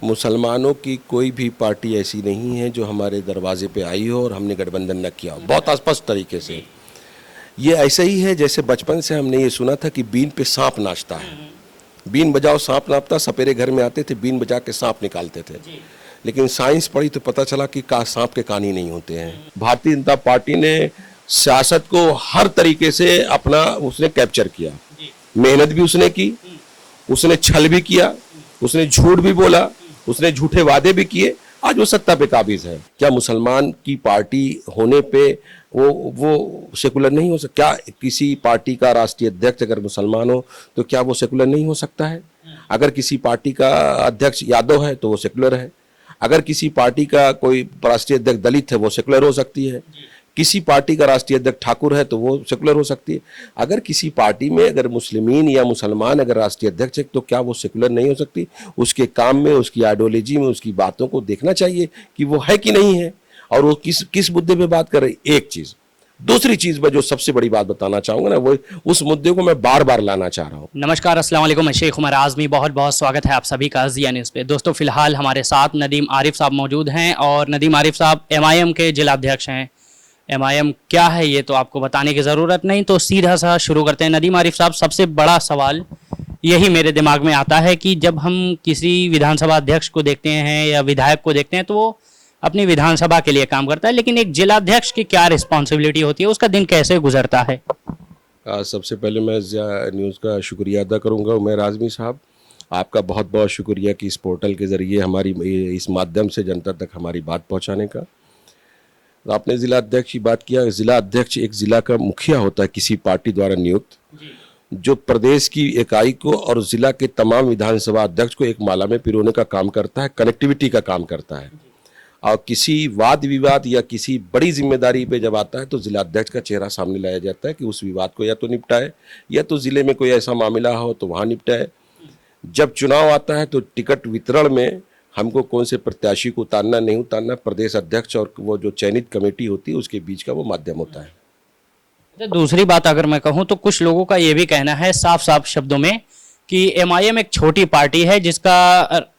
मुसलमानों की कोई भी पार्टी ऐसी नहीं है जो हमारे दरवाजे पे आई हो और हमने गठबंधन न किया हो। बहुत स्पष्ट तरीके से ये ऐसा ही है जैसे बचपन से हमने ये सुना था कि बीन पे सांप नाचता है, बीन बजाओ सांप नाचता। सपेरे घर में आते थे, बीन बजा के सांप निकालते थे, लेकिन साइंस पढ़ी तो पता चला कि सांप के कान ही नहीं होते हैं। भारतीय जनता पार्टी ने सियासत को हर तरीके से अपना उसने कैप्चर किया, मेहनत भी उसने की, उसने छल भी किया, उसने झूठ भी बोला, उसने झूठे वादे भी किए। आज वो सत्ता पे काबिज है। क्या मुसलमान की पार्टी होने पे वो सेकुलर नहीं हो सकता? क्या किसी पार्टी का राष्ट्रीय अध्यक्ष अगर मुसलमान हो तो क्या वो सेकुलर नहीं हो सकता है? अगर किसी पार्टी का अध्यक्ष यादव है तो वो सेकुलर है। अगर किसी पार्टी का कोई राष्ट्रीय अध्यक्ष दलित है वो सेकुलर हो सकती है। किसी पार्टी का राष्ट्रीय अध्यक्ष ठाकुर है तो वो सेकुलर हो सकती है। अगर किसी पार्टी में अगर मुस्लिमीन या मुसलमान अगर राष्ट्रीय अध्यक्ष है तो क्या वो सेकुलर नहीं हो सकती? उसके काम में, उसकी आइडियोलॉजी में, उसकी बातों को देखना चाहिए कि वो है कि नहीं है और वो किस मुद्दे पे बात कर रही। एक चीज। दूसरी चीज मैं जो सबसे बड़ी बात बताना चाहूंगा ना, वो उस मुद्दे को मैं बार बार लाना चाह रहा हूँ। नमस्कार, अस्सलाम वालेकुम। मैं शेख उमर आज़मी, बहुत बहुत स्वागत है आप सभी का ज़िया न्यूज़ पे। दोस्तों, फिलहाल हमारे साथ नदीम आरिफ साहब मौजूद हैं और नदीम आरिफ साहब MIM के जिलाध्यक्ष हैं। MIM क्या है ये तो आपको बताने की ज़रूरत नहीं, तो सीधा सा शुरू करते हैं। नदीम आरिफ साहब, सबसे बड़ा सवाल यही मेरे दिमाग में आता है कि जब हम किसी विधानसभा अध्यक्ष को देखते हैं या विधायक को देखते हैं तो वो अपनी विधानसभा के लिए काम करता है, लेकिन एक जिलाध्यक्ष की क्या रिस्पॉन्सिबिलिटी होती है, उसका दिन कैसे गुजरता है? सबसे पहले मैं ज़िया न्यूज़ का शुक्रिया अदा करूँगा। उमर आज़मी साहब, आपका बहुत बहुत शुक्रिया कि इस पोर्टल के ज़रिए हमारी इस माध्यम से जनता तक हमारी बात पहुँचाने का। आपने ज़िला अध्यक्ष की बात किया। ज़िला अध्यक्ष एक ज़िला का मुखिया होता है किसी पार्टी द्वारा नियुक्त, जो प्रदेश की इकाई को और ज़िला के तमाम विधानसभा अध्यक्ष को एक माला में पिरोने का काम करता है, कनेक्टिविटी का काम करता है। और किसी वाद विवाद या किसी बड़ी जिम्मेदारी पे जब आता है तो ज़िला अध्यक्ष का चेहरा सामने लाया जाता है कि उस विवाद को या तो निपटाए या तो ज़िले में कोई ऐसा मामला हो तो वहाँ निपटाए। जब चुनाव आता है तो टिकट वितरण में हमको कौन से प्रत्याशी को उतारना नहीं उतारना, प्रदेश अध्यक्ष और वो जो चयनित कमेटी होती है उसके बीच का वो माध्यम होता है। दूसरी बात अगर मैं कहूँ तो कुछ लोगों का ये भी कहना है साफ साफ शब्दों में कि MIM एक छोटी पार्टी है जिसका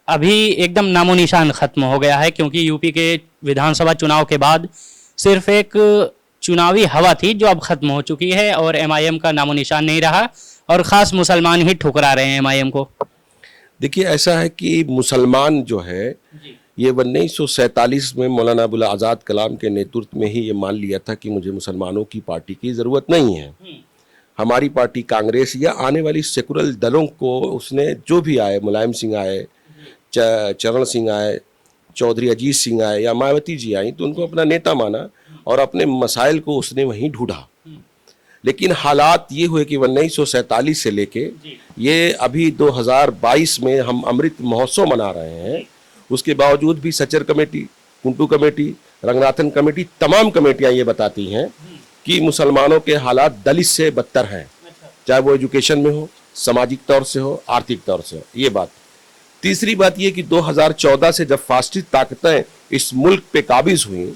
अभी एकदम नामो निशान खत्म हो गया है, क्योंकि यूपी के विधानसभा चुनाव के बाद सिर्फ एक चुनावी हवा थी जो अब खत्म हो चुकी है और MIM का नामो निशान नहीं रहा और ख़ास मुसलमान ही ठुकरा रहे हैं MIM को। देखिए, ऐसा है कि मुसलमान जो है ये 1947 में मौलाना अबुल आज़ाद कलाम के नेतृत्व में ही ये मान लिया था कि मुझे मुसलमानों की पार्टी की ज़रूरत नहीं है। हमारी पार्टी कांग्रेस या आने वाली सेकुलर दलों को उसने जो भी आए, मुलायम सिंह आए, चरण सिंह आए, चौधरी अजीत सिंह आए या मायावती जी आई, तो उनको अपना नेता माना और अपने मसाइल को उसने वहीं ढूंढा। लेकिन हालात ये हुए कि 1947 से लेके ये अभी 2022 में हम अमृत महोत्सव मना रहे हैं, उसके बावजूद भी Sachar committee, कुंटू committee, Ranganathan committee, तमाम कमेटियां ये बताती हैं कि मुसलमानों के हालात दलित से बदतर हैं, चाहे वो एजुकेशन में हो, सामाजिक तौर से हो, आर्थिक तौर से हो। ये बात। तीसरी बात ये कि 2014 से जब फासिस्ट ताकतें इस मुल्क पे काबिज हुई,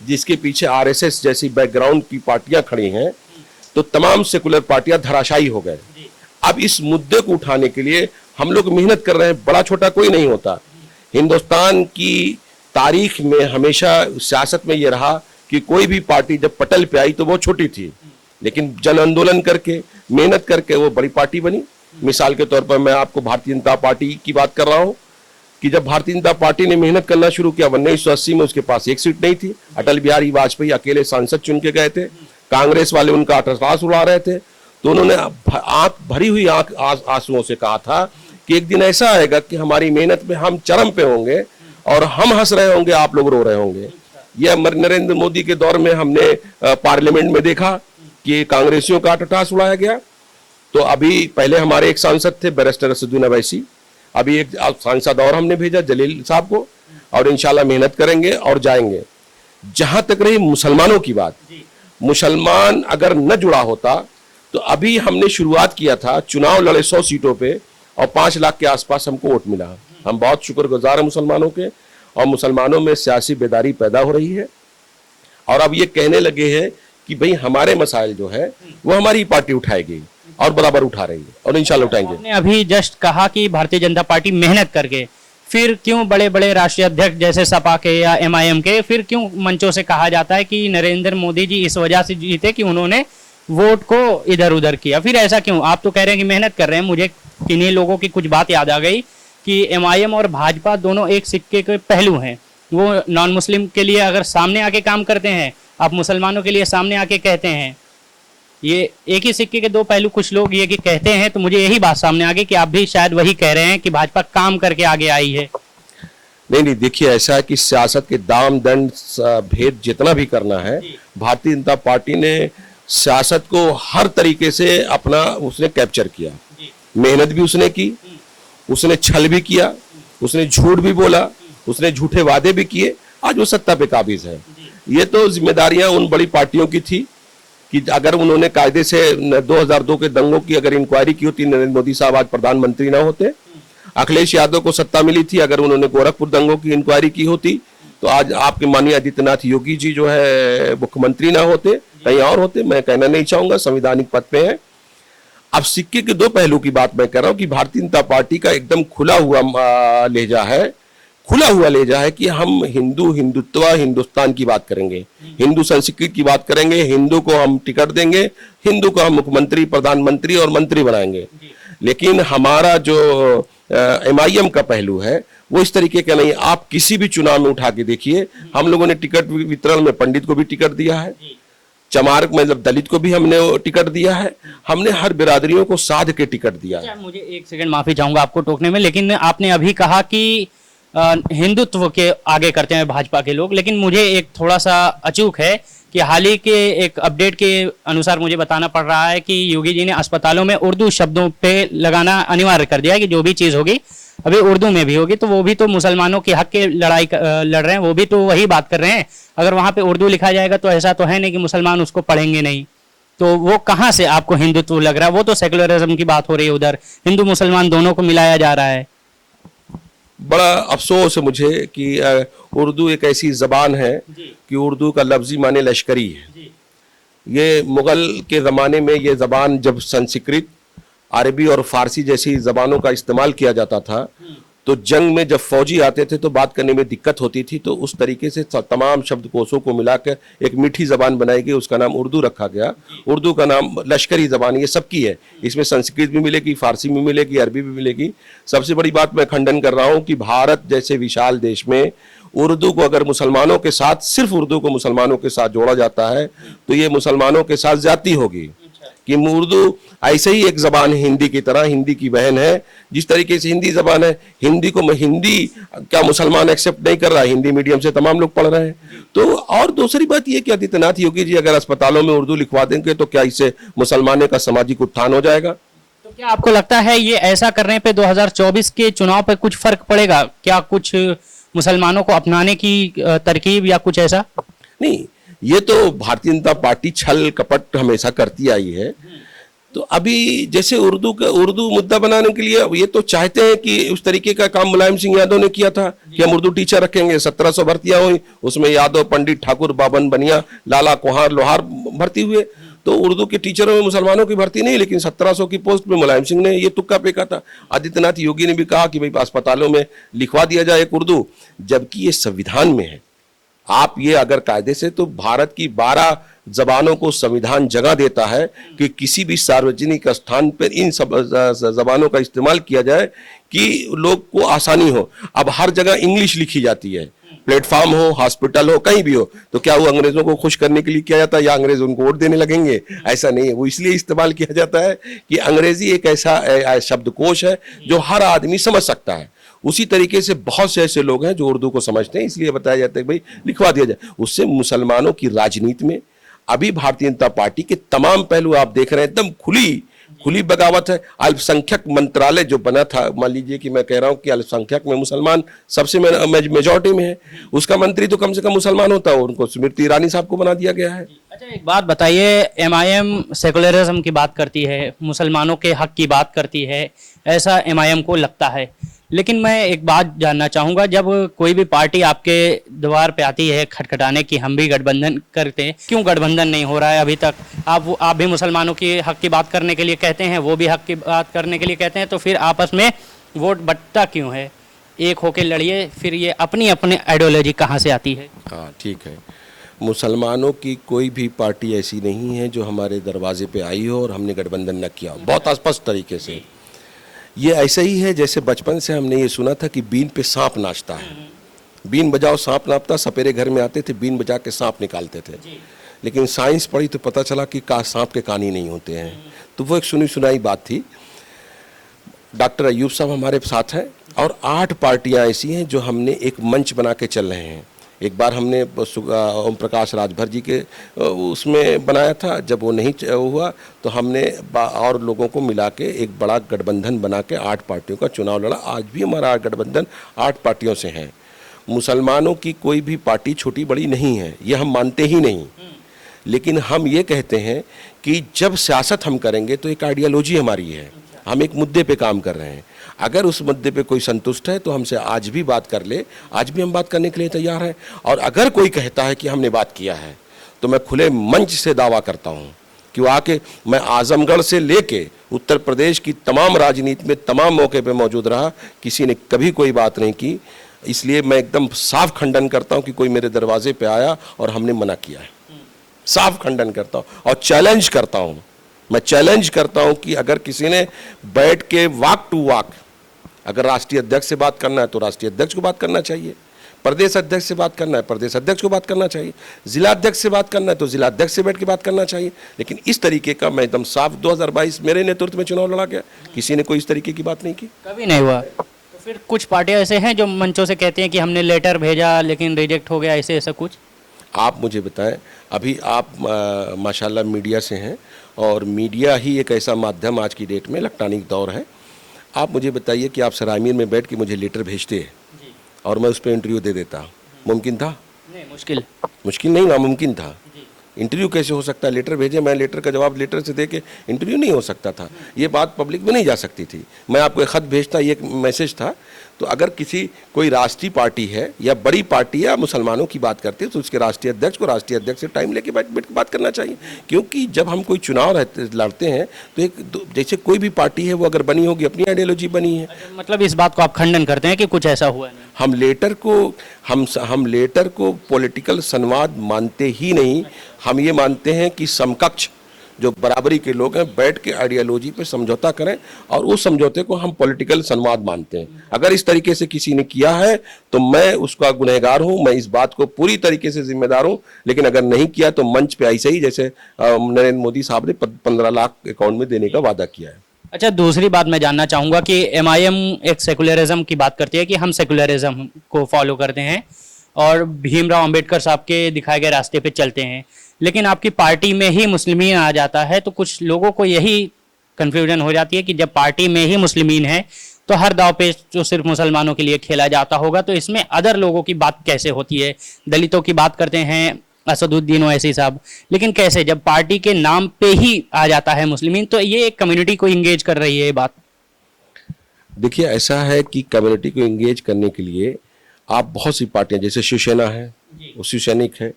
जिसके पीछे RSS जैसी बैकग्राउंड की पार्टियां खड़ी हैं, तो तमाम सेकुलर पार्टियां धराशायी हो गए। अब इस मुद्दे को उठाने के लिए हम लोग मेहनत कर रहे हैं। बड़ा छोटा कोई नहीं होता। हिंदुस्तान की तारीख में हमेशा सियासत में ये रहा कि कोई भी पार्टी जब पटल पे आई तो वो छोटी थी, लेकिन जन आंदोलन करके, मेहनत करके वो बड़ी पार्टी बनी। मिसाल के तौर पर मैं आपको भारतीय जनता पार्टी की बात कर रहा हूँ कि जब भारतीय जनता पार्टी ने मेहनत करना शुरू किया 1980 में, उसके पास एक सीट नहीं थी। अटल बिहारी वाजपेयी अकेले सांसद चुन के गए थे, कांग्रेस वाले उनका अट्टहास उड़ा रहे थे, तो उन्होंने भरी हुई आंसुओं से कहा था कि एक दिन ऐसा आएगा कि हमारी मेहनत में हम चरम पे होंगे और हम हंस रहे होंगे, आप लोग रो रहे होंगे। यह नरेंद्र मोदी के दौर में हमने पार्लियामेंट में देखा कि कांग्रेसियों का अट्टहास उड़ाया गया। तो अभी पहले हमारे एक सांसद थे बैरिस्टर असदुद्दीन अवैसी, अभी एक सांसद और हमने भेजा जलील साहब को, और इंशाल्लाह मेहनत करेंगे और जाएंगे। जहां तक रही मुसलमानों की बात, मुसलमान अगर न जुड़ा होता तो अभी हमने शुरुआत किया था, चुनाव लड़े 100 सीटों पे और 5 लाख के आसपास हमको वोट मिला। हम बहुत शुक्रगुजार हैं मुसलमानों के, और मुसलमानों में सियासी बेदारी पैदा हो रही है और अब ये कहने लगे हैं कि भाई हमारे मसाइल जो है वो हमारी पार्टी उठाएगी और बराबर उठा रही है और इंशाल्लाह उठाएंगे। आपने अभी जस्ट कहा कि भारतीय जनता पार्टी मेहनत करके फिर क्यों बड़े बड़े राष्ट्रीय अध्यक्ष जैसे सपा के या एमआईएम के फिर क्यों मंचों से कहा जाता है कि नरेंद्र मोदी जी इस वजह से जीते कि उन्होंने वोट को इधर उधर किया? फिर ऐसा क्यों? आप तो कह रहे हैं कि मेहनत कर रहे हैं। मुझे किन्हीं लोगों की कुछ बात याद आ गई कि एमआईएम और भाजपा दोनों एक सिक्के के पहलू हैं। वो नॉन मुस्लिम के लिए अगर सामने आके काम करते हैं, आप मुसलमानों के लिए सामने आके कहते हैं। ये एक ही सिक्के के दो पहलू कुछ लोग ये कि कहते हैं, तो मुझे यही बात सामने आ गई कि आप भी शायद वही कह रहे हैं कि भाजपा काम करके आगे आई है। नहीं, देखिए, ऐसा है कि सियासत के दाम दंड भेद जितना भी करना है, भारतीय जनता पार्टी ने सियासत को हर तरीके से अपना उसने कैप्चर किया। मेहनत भी उसने की, उसने छल भी किया, उसने झूठ भी बोला, उसने झूठे वादे भी किए। आज वो सत्ता पे काबिज है। ये तो जिम्मेदारियां उन बड़ी पार्टियों की थी कि अगर उन्होंने कायदे से 2002 के दंगों की अगर इंक्वायरी की होती, नरेंद्र मोदी साहब आज प्रधानमंत्री ना होते। अखिलेश यादव को सत्ता मिली थी, अगर उन्होंने गोरखपुर दंगों की इंक्वायरी की होती तो आज आपके माननीय आदित्यनाथ योगी जी जो है मुख्यमंत्री ना होते, कहीं और होते। मैं कहना नहीं चाहूंगा, संवैधानिक पद पे है। अब सिक्के के दो पहलू की बात मैं कर रहा हूं कि भारतीय जनता पार्टी का एकदम खुला हुआ लहजा है कि हम हिंदुत्व हिंदुस्तान की बात करेंगे, हिंदू संस्कृति की बात करेंगे, हिंदू को हम टिकट देंगे, हिंदू को हम मुख्यमंत्री, प्रधानमंत्री और मंत्री बनाएंगे। लेकिन हमारा जो एमआईएम का पहलू है वो इस तरीके का नहीं। आप किसी भी चुनाव में उठा के देखिए, हम लोगों ने टिकट वितरण में पंडित को भी टिकट दिया है, चमार मतलब दलित को भी हमने टिकट दिया है, हमने हर बिरादरियों को साध के टिकट दिया है। मुझे एक सेकंड माफी चाहूंगा आपको टोकने में, लेकिन आपने अभी कहा कि हिंदुत्व के आगे करते हैं भाजपा के लोग, लेकिन मुझे एक थोड़ा सा अचूक है कि हाल ही के एक अपडेट के अनुसार मुझे बताना पड़ रहा है कि योगी जी ने अस्पतालों में उर्दू शब्दों पे लगाना अनिवार्य कर दिया है कि जो भी चीज़ होगी अभी उर्दू में भी होगी। तो वो भी तो मुसलमानों के हक के लड़ाई लड़ रहे हैं, वो भी तो वही बात कर रहे हैं। अगर वहाँ पे उर्दू लिखा जाएगा तो ऐसा तो है नहीं कि मुसलमान उसको पढ़ेंगे नहीं। तो वो कहाँ से आपको हिंदुत्व लग रहा है? वो तो सेकुलरिज्म की बात हो रही है, उधर हिंदू मुसलमान दोनों को मिलाया जा रहा है। बड़ा अफसोस है मुझे कि उर्दू एक ऐसी जबान है कि उर्दू का लफ्जी माने लश्करी है। ये मुगल के ज़माने में ये ज़बान जब संस्कृत, अरबी और फारसी जैसी ज़बानों का इस्तेमाल किया जाता था तो जंग में जब फौजी आते थे तो बात करने में दिक्कत होती थी, तो उस तरीके से तमाम शब्दकोशों को मिलाकर एक मीठी ज़बान बनाई गई, उसका नाम उर्दू रखा गया। उर्दू का नाम लश्करी ज़बान ये सबकी है, इसमें संस्कृत भी मिलेगी, फारसी भी मिलेगी, अरबी भी मिलेगी। सबसे बड़ी बात मैं खंडन कर रहा हूँ कि भारत जैसे विशाल देश में उर्दू को अगर मुसलमानों के साथ, सिर्फ उर्दू को मुसलमानों के साथ जोड़ा जाता है तो ये मुसलमानों के साथ ज्यादती होगी कि उर्दू ऐसे ही एक जबान है हिंदी की तरह, हिंदी की बहन है। जिस तरीके से हिंदी जबान है, हिंदी को हिंदी क्या मुसलमान एक्सेप्ट नहीं कर रहा है, हिंदी मीडियम से तमाम लोग पढ़ रहे हैं। तो और दूसरी बात यह कि आदित्यनाथ योगी जी अगर अस्पतालों में उर्दू लिखवा देंगे तो क्या इससे मुसलमानों का सामाजिक उत्थान हो जाएगा? तो क्या आपको लगता है ये ऐसा करने पे 2024 के चुनाव पे कुछ फर्क पड़ेगा? क्या कुछ मुसलमानों को अपनाने की तरकीब या कुछ ऐसा? नहीं, ये तो भारतीय जनता पार्टी छल कपट हमेशा करती आई है। तो अभी जैसे उर्दू मुद्दा बनाने के लिए ये तो चाहते हैं कि उस तरीके का काम मुलायम सिंह यादव ने किया था कि हम उर्दू टीचर रखेंगे। 1700 भर्तियां हुई, उसमें यादव, पंडित, ठाकुर, बाबन, बनिया, लाला, कुहार, लोहार भर्ती हुए। तो उर्दू के टीचरों में मुसलमानों की भर्ती नहीं, लेकिन 1700 की पोस्ट में मुलायम सिंह ने ये तुक्का फेंका था। आदित्यनाथ योगी ने भी कहा कि भाई अस्पतालों में लिखवा दिया जाए एक उर्दू, जबकि ये संविधान में है। आप ये अगर कायदे से, तो भारत की 12 जबानों को संविधान जगह देता है कि किसी भी सार्वजनिक स्थान पर इन सब जबानों का इस्तेमाल किया जाए कि लोग को आसानी हो। अब हर जगह इंग्लिश लिखी जाती है, प्लेटफॉर्म हो, हॉस्पिटल हो, कहीं भी हो, तो क्या वो अंग्रेजों को खुश करने के लिए किया जाता है या अंग्रेज उनको वोट देने लगेंगे? ऐसा नहीं है। वो इसलिए इस्तेमाल किया जाता है कि अंग्रेजी एक ऐसा शब्दकोश है जो हर आदमी समझ सकता है। उसी तरीके से बहुत से ऐसे लोग हैं जो उर्दू को समझते हैं, इसलिए बताया जाता है कि भाई लिखवा दिया जाए। उससे मुसलमानों की राजनीति में अभी भारतीय जनता पार्टी के तमाम पहलू आप देख रहे हैं, एकदम खुली बगावत है। अल्पसंख्यक मंत्रालय जो बना था, मान लीजिए कि मैं कह रहा हूं कि अल्पसंख्यक में मुसलमान सबसे मेजॉरिटी में है, उसका मंत्री तो कम से कम मुसलमान होता है, उनको स्मृति ईरानी साहब को बना दिया गया है। अच्छा, एक बात बताइए, एमआईएम सेकुलरिज्म की बात करती है, मुसलमानों के हक की बात करती है, ऐसा एमआईएम को लगता है। लेकिन मैं एक बात जानना चाहूँगा, जब कोई भी पार्टी आपके द्वार पे आती है खटखटाने की हम भी गठबंधन करते हैं, क्यों गठबंधन नहीं हो रहा है अभी तक? आप भी मुसलमानों की हक की बात करने के लिए कहते हैं, वो भी हक की बात करने के लिए कहते हैं, तो फिर आपस में वोट बंटता क्यों है? एक होके लड़िए, फिर ये अपनी अपनी आइडियोलॉजी कहाँ से आती है? हाँ ठीक है। मुसलमानों की कोई भी पार्टी ऐसी नहीं है जो हमारे दरवाजे पे आई हो और हमने गठबंधन न किया हो, बहुत स्पष्ट तरीके से। ये ऐसा ही है जैसे बचपन से हमने ये सुना था कि बीन पे सांप नाचता है, बीन बजाओ सांप नाचता, सपेरे घर में आते थे बीन बजा के सांप निकालते थे। लेकिन साइंस पढ़ी तो पता चला कि सांप के कान ही नहीं होते हैं। तो वो एक सुनी सुनाई बात थी। डॉक्टर अयूब साहब हमारे साथ हैं और 8 पार्टियां ऐसी हैं जो हमने एक मंच बना के चल रहे हैं। एक बार हमने ओम प्रकाश राजभर जी के उसमें बनाया था, जब वो नहीं हुआ तो हमने और लोगों को मिला के एक बड़ा गठबंधन बना के 8 पार्टियों का चुनाव लड़ा। आज भी हमारा गठबंधन 8 पार्टियों से है। मुसलमानों की कोई भी पार्टी छोटी बड़ी नहीं है, ये हम मानते ही नहीं। लेकिन हम ये कहते हैं कि जब सियासत हम करेंगे तो एक आइडियोलॉजी हमारी है, हम एक मुद्दे पे काम कर रहे हैं। अगर उस मुद्दे पे कोई संतुष्ट है तो हमसे आज भी बात कर ले, आज भी हम बात करने के लिए तैयार हैं। और अगर कोई कहता है कि हमने बात किया है तो मैं खुले मंच से दावा करता हूं कि वो आके, मैं आजमगढ़ से लेके उत्तर प्रदेश की तमाम राजनीति में तमाम मौके पे मौजूद रहा, किसी ने कभी कोई बात नहीं की। इसलिए मैं एकदम साफ खंडन करता हूं कि कोई मेरे दरवाजे पे आया और हमने मना किया है। साफ खंडन करता हूं और चैलेंज करता हूं। मैं चैलेंज करता हूं कि अगर किसी ने बैठ के वाक टू वाक, अगर राष्ट्रीय अध्यक्ष से बात करना है तो राष्ट्रीय अध्यक्ष को बात करना चाहिए, प्रदेश अध्यक्ष से बात करना है प्रदेश अध्यक्ष को बात करना चाहिए, जिला अध्यक्ष से बात करना है तो जिला अध्यक्ष से बैठ के बात करना चाहिए। लेकिन इस तरीके का, मैं एकदम साफ, 2022 मेरे नेतृत्व में चुनाव लड़ा गया, किसी ने कोई इस तरीके की बात नहीं की, कभी नहीं हुआ। तो फिर कुछ पार्टियां ऐसे हैं जो मंचों से कहते हैं कि हमने लेटर भेजा लेकिन रिजेक्ट हो गया, ऐसे ऐसा कुछ? आप मुझे बताएं, अभी आप माशाल्लाह मीडिया से हैं और मीडिया ही एक ऐसा माध्यम आज की डेट में, इलेक्ट्रॉनिक दौर है। आप मुझे बताइए कि आप सरायमीर में बैठ के मुझे लेटर भेजते हैं और मैं उस पर इंटरव्यू दे देता, मुमकिन था? नहीं, मुश्किल। मुश्किल नहीं, नामुमकिन था। इंटरव्यू कैसे हो सकता है? लेटर भेजे, मैं लेटर का जवाब लेटर से दे के इंटरव्यू नहीं हो सकता था। ये बात पब्लिक में नहीं जा सकती थी। मैं आपको एक खत भेजता, ये एक मैसेज था। तो अगर किसी कोई राष्ट्रीय पार्टी है या बड़ी पार्टी या मुसलमानों की बात करते हैं तो उसके राष्ट्रीय अध्यक्ष को राष्ट्रीय अध्यक्ष से टाइम लेके बैठ के बात करना चाहिए। क्योंकि जब हम कोई चुनाव लड़ते हैं तो एक जैसे कोई भी पार्टी है वो अगर बनी होगी, अपनी आइडियोलॉजी बनी है। मतलब इस बात को आप खंडन करते हैं कि कुछ ऐसा हुआ नहीं? हम लेटर को पॉलिटिकल संवाद मानते ही नहीं। हम ये मानते हैं कि समकक्ष जो बराबरी के लोग हैं बैठ के आइडियोलॉजी पे समझौता करें और उस समझौते को हम पॉलिटिकल संवाद मानते हैं। अगर इस तरीके से किसी ने किया है तो मैं उसका गुनहगार हूं, मैं इस बात को पूरी तरीके से जिम्मेदार हूं। लेकिन अगर नहीं किया तो मंच पे ऐसे ही जैसे नरेंद्र मोदी साहब ने 15 लाख अकाउंट में देने का वादा किया है। अच्छा, दूसरी बात मैं जानना चाहूँगा कि MIM एक सेकुलरिज्म की बात करती है कि हम सेकुलरिज्म को फॉलो करते हैं और भीमराव अंबेडकर साहब के दिखाए गए रास्ते पे चलते हैं, लेकिन आपकी पार्टी में ही मुस्लिमीन आ जाता है तो कुछ लोगों को यही कन्फ्यूजन हो जाती है कि जब पार्टी में ही मुस्लिमीन है तो हर दाव पे जो सिर्फ मुसलमानों के लिए खेला जाता होगा, तो इसमें अदर लोगों की बात कैसे होती है? दलितों की बात करते हैं असदुद्दीन ओवैसी साहब, लेकिन कैसे जब पार्टी के नाम पे ही आ जाता है मुस्लिमीन, तो ये एक कम्युनिटी को इंगेज कर रही है ये बात। देखिए, ऐसा है कि कम्युनिटी को इंगेज करने के लिए आप बहुत सी पार्टियां, जैसे शिवसेना है, वो शिवसैनिक है,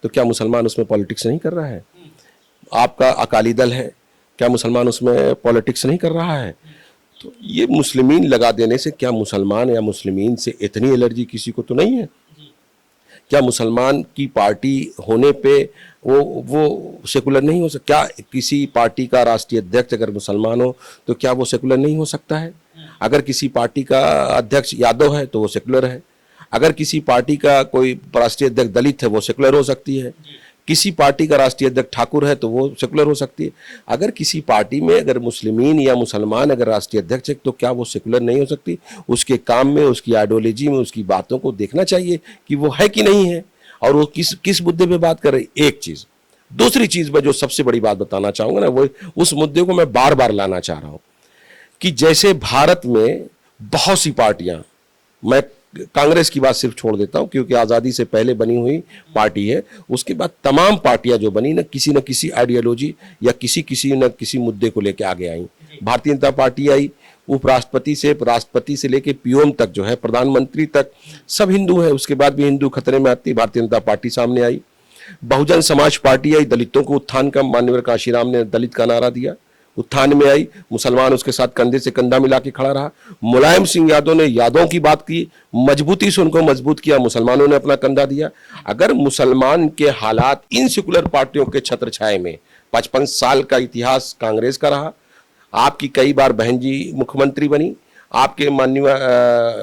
तो क्या मुसलमान उसमें पॉलिटिक्स नहीं कर रहा है? आपका अकाली दल है, क्या मुसलमान उसमें पॉलिटिक्स नहीं कर रहा है? तो ये मुस्लिमीन लगा देने से क्या मुसलमान या मुस्लिमीन से इतनी एलर्जी किसी को तो नहीं है? क्या मुसलमान की पार्टी होने पे वो सेकुलर नहीं हो सकता? क्या किसी पार्टी का राष्ट्रीय अध्यक्ष अगर मुसलमान हो तो क्या वो सेकुलर नहीं हो सकता है? अगर किसी पार्टी का अध्यक्ष यादव है तो वो सेकुलर है। अगर किसी पार्टी का कोई राष्ट्रीय अध्यक्ष दलित है वो सेकुलर हो सकती है। किसी पार्टी का राष्ट्रीय अध्यक्ष ठाकुर है तो वो सेकुलर हो सकती है। अगर किसी पार्टी में अगर मुस्लिमीन या मुसलमान अगर राष्ट्रीय अध्यक्ष है तो क्या वो सेकुलर नहीं हो सकती? उसके काम में, उसकी आइडियोलॉजी में, उसकी बातों को देखना चाहिए कि वो है कि नहीं है और वो किस मुद्दे पे बात कर रही। एक चीज। दूसरी चीज में जो सबसे बड़ी बात बताना चाहूंगा ना, वो उस मुद्दे को मैं बार बार लाना चाह रहा हूं कि जैसे भारत में बहुत सी पार्टियां, मैं कांग्रेस की बात सिर्फ छोड़ देता हूं क्योंकि आज़ादी से पहले बनी हुई पार्टी है, उसके बाद तमाम पार्टियां जो बनी ना किसी आइडियोलॉजी या किसी न किसी मुद्दे को लेकर आगे आई। भारतीय जनता पार्टी आई, उपराष्ट्रपति से राष्ट्रपति से लेकर पीएम तक जो है, प्रधानमंत्री तक सब हिंदू है। उसके बाद भी हिंदू खतरे में आती, भारतीय जनता पार्टी सामने आई। बहुजन समाज पार्टी आई, दलितों को उत्थान का, माननीय काशीराम ने दलित का नारा दिया, उत्थान में आई, मुसलमान उसके साथ कंधे से कंधा मिला के खड़ा रहा। मुलायम सिंह यादव ने यादवों की बात की, मजबूती से उनको मजबूत किया, मुसलमानों ने अपना कंधा दिया। अगर मुसलमान के हालात इन सेकुलर पार्टियों के छत्र छाए में, 55 साल का इतिहास कांग्रेस का रहा, आपकी कई बार बहन जी मुख्यमंत्री बनी, आपके माननीय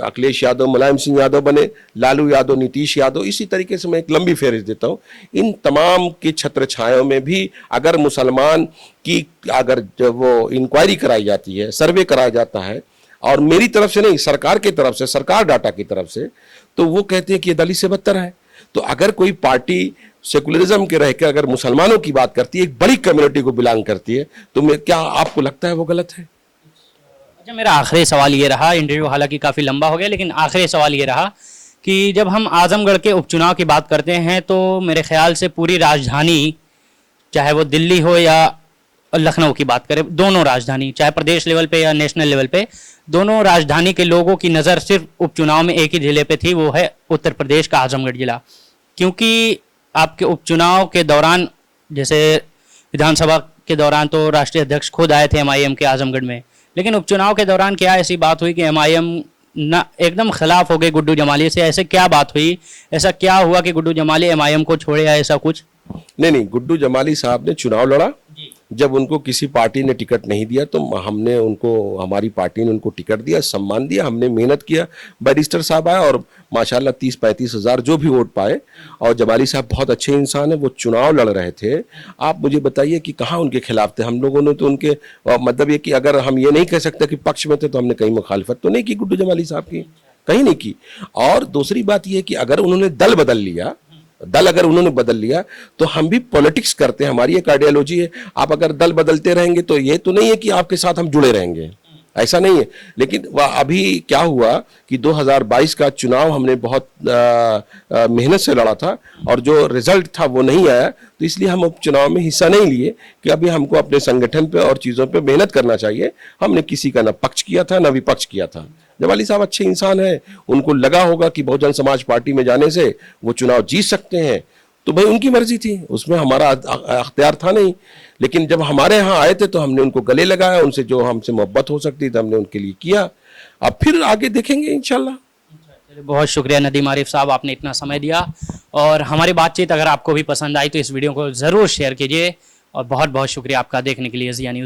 अखिलेश यादव मुलायम सिंह यादव बने, लालू यादव नीतीश यादव, इसी तरीके से मैं एक लंबी फहरिस्त देता हूँ। इन तमाम के छत्र छायों में भी अगर मुसलमान की अगर जब वो इंक्वायरी कराई जाती है, सर्वे कराया जाता है, और मेरी तरफ से नहीं, सरकार की तरफ से, सरकार डाटा की तरफ से, तो वो कहते हैं कि ये दलित से बदतर है। तो अगर कोई पार्टी सेकुलरिज्म के रहकर अगर मुसलमानों की बात करती है, एक बड़ी कम्युनिटी को बिलोंग करती है, तो क्या आपको लगता है वो गलत है? अच्छा, मेरा आखिरी सवाल ये रहा, इंटरव्यू हालांकि काफ़ी लंबा हो गया, लेकिन आखिरी सवाल ये रहा कि जब हम आजमगढ़ के उपचुनाव की बात करते हैं तो मेरे ख्याल से पूरी राजधानी, चाहे वो दिल्ली हो या लखनऊ की बात करें, दोनों राजधानी, चाहे प्रदेश लेवल पे या नेशनल लेवल पे, दोनों राजधानी के लोगों की नज़र सिर्फ उपचुनाव में एक ही जिले पे थी, वो है उत्तर प्रदेश का आजमगढ़ जिला। क्योंकि आपके उपचुनाव के दौरान, जैसे विधानसभा के दौरान तो राष्ट्रीय अध्यक्ष खुद आए थे MIM के आजमगढ़ में, लेकिन उपचुनाव के दौरान क्या ऐसी बात हुई कि MIM ना एकदम खिलाफ हो गए गुड्डू जमाली से? ऐसे क्या बात हुई, ऐसा क्या हुआ कि गुड्डू जमाली MIM को छोड़े या ऐसा कुछ? नहीं, गुड्डू जमाली साहब ने चुनाव लड़ा, जब उनको किसी पार्टी ने टिकट नहीं दिया तो हमने उनको, हमारी पार्टी ने उनको टिकट दिया, सम्मान दिया, हमने मेहनत किया, बैरिस्टर साहब आए और माशाल्लाह 30-35 हज़ार जो भी वोट पाए। और जमाली साहब बहुत अच्छे इंसान है, वो चुनाव लड़ रहे थे। आप मुझे बताइए कि कहाँ उनके खिलाफ थे? हम लोगों ने तो उनके, मतलब ये कि अगर हम ये नहीं कह सकते कि पक्ष में थे, तो हमने कहीं मुखालफत तो नहीं की गुड्डू जमाली साहब की, कहीं नहीं की। और दूसरी बात यह कि अगर उन्होंने दल बदल लिया, अगर उन्होंने बदल लिया, तो हम भी पॉलिटिक्स करते हैं, हमारी एक आइडियोलॉजी है। आप अगर दल बदलते रहेंगे तो ये तो नहीं है कि आपके साथ हम जुड़े रहेंगे, ऐसा नहीं है। लेकिन वह अभी क्या हुआ कि 2022 का चुनाव हमने बहुत मेहनत से लड़ा था और जो रिजल्ट था वो नहीं आया, तो इसलिए हम उपचुनाव में हिस्सा नहीं लिए कि अभी हमको अपने संगठन पे और चीज़ों पे मेहनत करना चाहिए। हमने किसी का ना पक्ष किया था ना विपक्ष किया था। जमाली साहब अच्छे इंसान हैं, उनको लगा होगा कि बहुजन समाज पार्टी में जाने से वो चुनाव जीत सकते हैं, तो भाई उनकी मर्जी थी, उसमें हमारा अख्तियार था नहीं। लेकिन जब हमारे यहाँ आए थे तो हमने उनको गले लगाया, उनसे जो हमसे मोहब्बत हो सकती थी हमने उनके लिए किया। अब फिर आगे देखेंगे इंशाल्लाह। बहुत शुक्रिया नदीम आरिफ साहब, आपने इतना समय दिया। और हमारी बातचीत अगर आपको भी पसंद आई तो इस वीडियो को ज़रूर शेयर कीजिए। और बहुत बहुत शुक्रिया आपका देखने के लिए ज़िया न्यूज़।